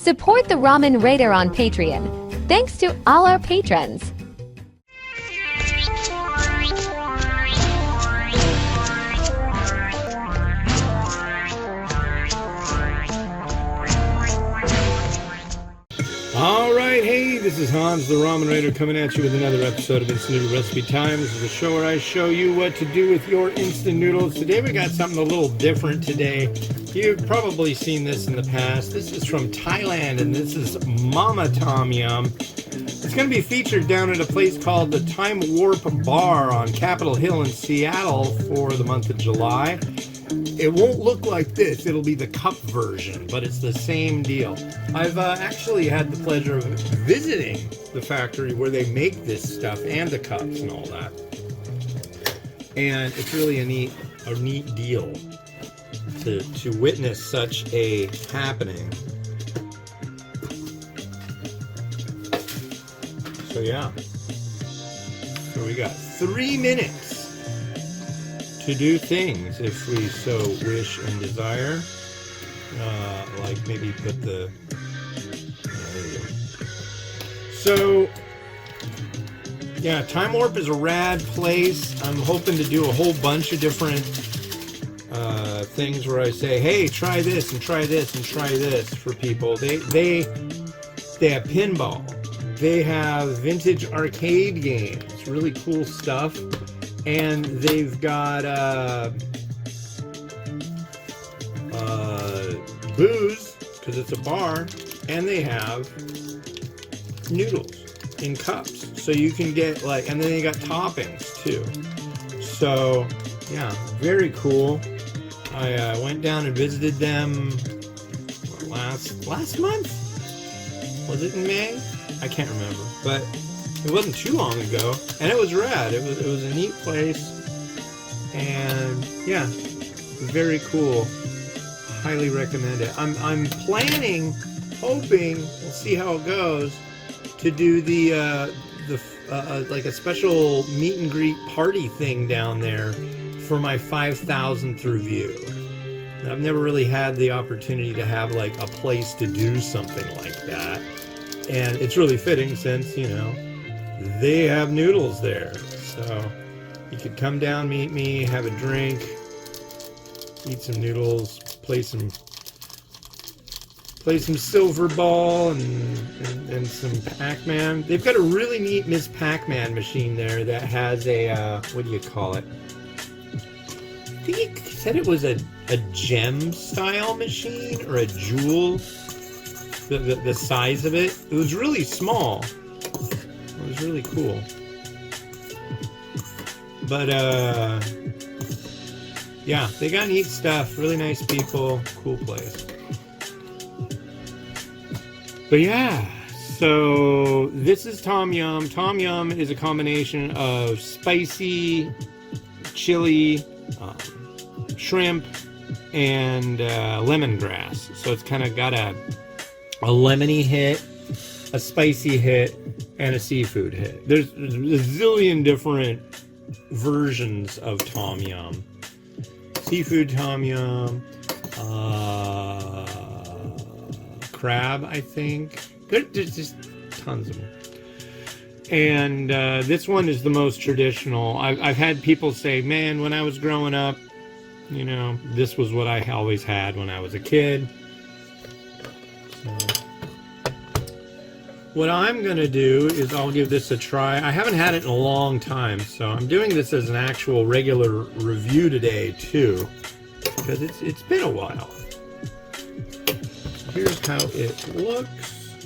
Support the Ramen Raider on Patreon. Thanks to all our patrons. Alright, hey, this is Hans the Ramen Raider coming at you with another episode of Instant Noodle Recipe Time. This is a show where I show you what to do with your instant noodles. Today we got something a little different today. You've probably seen this in the past. This is from Thailand and this is Mama Tom Yum. It's going to be featured down at a place called the Time Warp Bar on Capitol Hill in Seattle for the month of July. It won't look like this, it'll be the cup version, but it's the same deal. I've actually had the pleasure of visiting the factory where they make this stuff and the cups and all that. And it's really a neat deal to witness such a happening. So yeah. So we got 3 minutes to do things if we so wish and desire. Like maybe put the... there you go. So, yeah, Time Warp is a rad place. I'm hoping to do a whole bunch of different things where I say, hey, try this and try this and try this for people. They have pinball. They have vintage arcade games. Really cool stuff. And they've got booze, because it's a bar, and they have noodles in cups. So you can get like, and then they got toppings too. So yeah, very cool. I went down and visited them last month? Was it in May? I can't remember, but it wasn't too long ago, and it was rad. It was a neat place, and yeah, very cool. Highly recommend it. I'm planning, hoping, we'll see how it goes, to do the like a special meet and greet party thing down there for my 5,000th review. I've never really had the opportunity to have like a place to do something like that, and it's really fitting since, you know, they have noodles there. So you could come down, meet me, have a drink, eat some noodles, play some Silver Ball and some Pac-Man. They've got a really neat Miss Pac-Man machine there that has a what do you call it? I think he said it was a gem style machine or a jewel. The size of it. It was really small. It was really cool. But yeah, they got neat stuff, really nice people, cool place. But yeah, so this is Tom Yum. Tom Yum is a combination of spicy, chili, shrimp, and lemongrass. So it's kind of got a lemony hit, a spicy hit, and a seafood hit. There's a zillion different versions of Tom Yum. Seafood Tom Yum, crab, I think. There's just tons of them. And this one is the most traditional. I've had people say, man, when I was growing up, you know, this was what I always had when I was a kid. So what I'm going to do is I'll give this a try. I haven't had it in a long time, so I'm doing this as an actual regular review today, too, because it's been a while. So here's how it looks.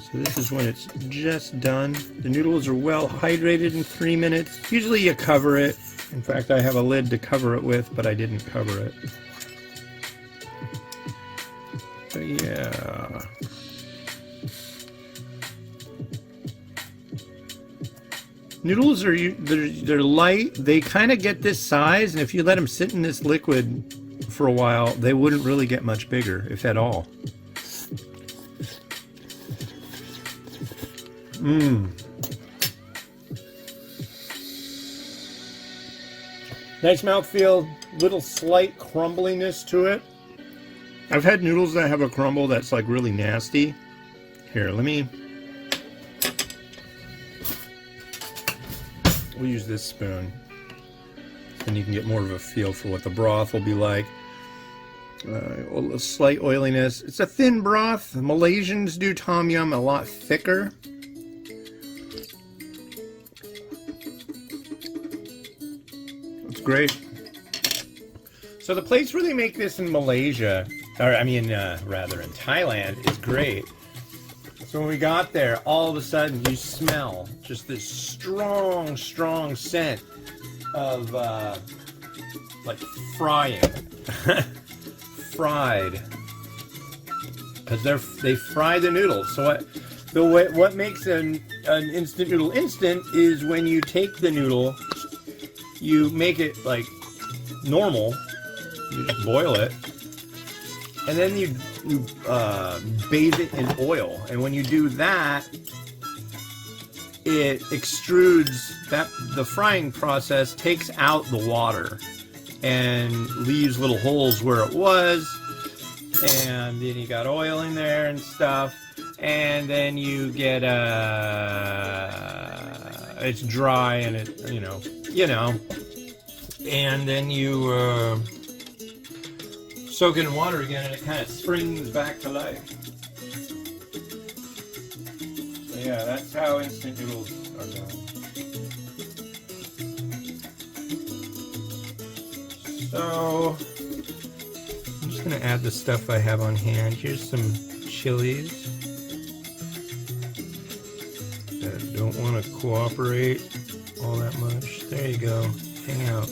So this is when it's just done. The noodles are well hydrated in 3 minutes. Usually you cover it. In fact, I have a lid to cover it with, but I didn't cover it. Yeah. Noodles are they're light. They kind of get this size, and if you let them sit in this liquid for a while, they wouldn't really get much bigger, if at all. Nice mouthfeel, little slight crumbliness to it. I've had noodles that have a crumble that's like really nasty. Here, we'll use this spoon. And you can get more of a feel for what the broth will be like. A slight oiliness. It's a thin broth. The Malaysians do tom yum a lot thicker. It's great. So the place where they make this in Malaysia, or rather in Thailand, is great. So when we got there, all of a sudden you smell just this strong, strong scent of like frying. Fried. Because they fry the noodles. So what makes an instant noodle instant is when you take the noodle, you make it like normal, you just boil it, and then you bathe it in oil. And when you do that, it extrudes the frying process takes out the water and leaves little holes where it was, and then you got oil in there and stuff, and then you get it's dry and it and then you soak it in water again, and it kind of springs back to life. So yeah, that's how instant noodles are done. So I'm just going to add the stuff I have on hand. Here's some chilies that don't want to cooperate all that much. There you go. Hang out.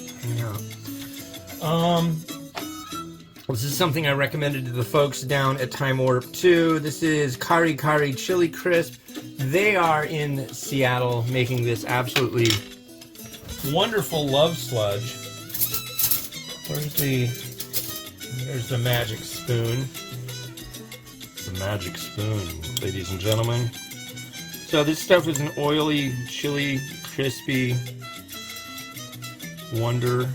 This is something I recommended to the folks down at Time Warp 2. This is Kari Kari Chili Crisp. They are in Seattle making this absolutely wonderful love sludge. There's the magic spoon. The magic spoon, ladies and gentlemen. So this stuff is an oily, chili, crispy wonder.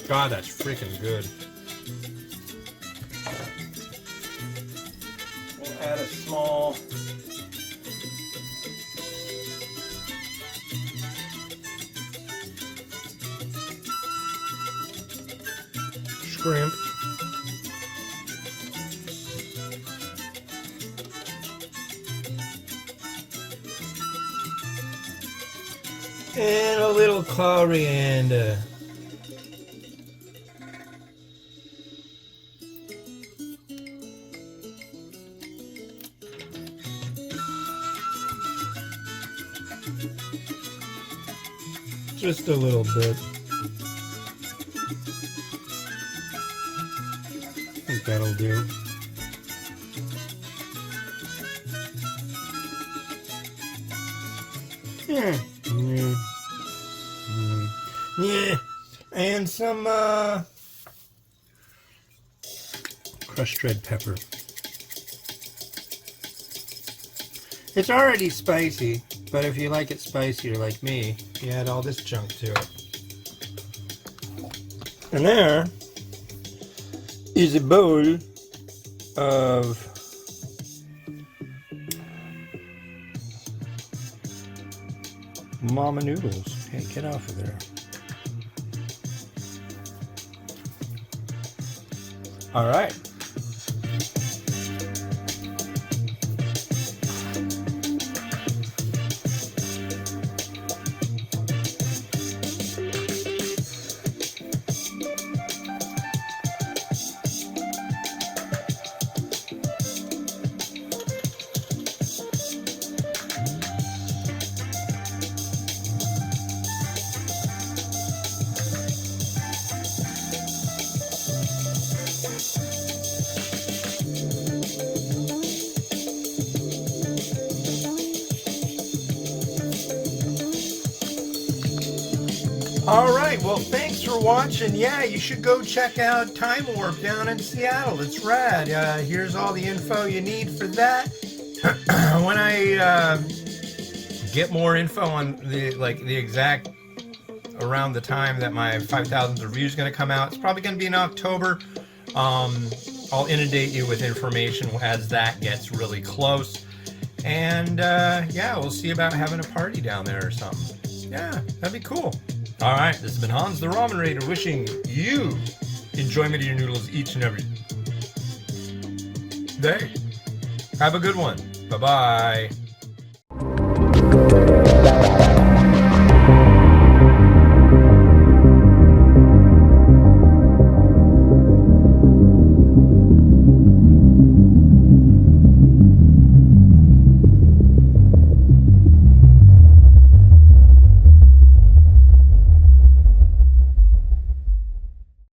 God, that's freaking good. We'll add a small shrimp. And a little coriander. Just a little bit. I think that'll do. Yeah. Yeah. And some crushed red pepper. It's already spicy, but if you like it spicier like me, you add all this junk to it. And there is a bowl of mama noodles. Hey, get off of there. All right. All right, well, thanks for watching. Yeah, you should go check out Time Warp down in Seattle. It's rad. Here's all the info you need for that. When I get more info on the exact around the time that my 5,000th review is going to come out. It's probably going to be in October. I'll inundate you with information as that gets really close. And yeah, we'll see about having a party down there or something. Yeah, that'd be cool. All right, this has been Hans the Ramen Raider wishing you enjoyment of your noodles each and every day. Have a good one. Bye-bye.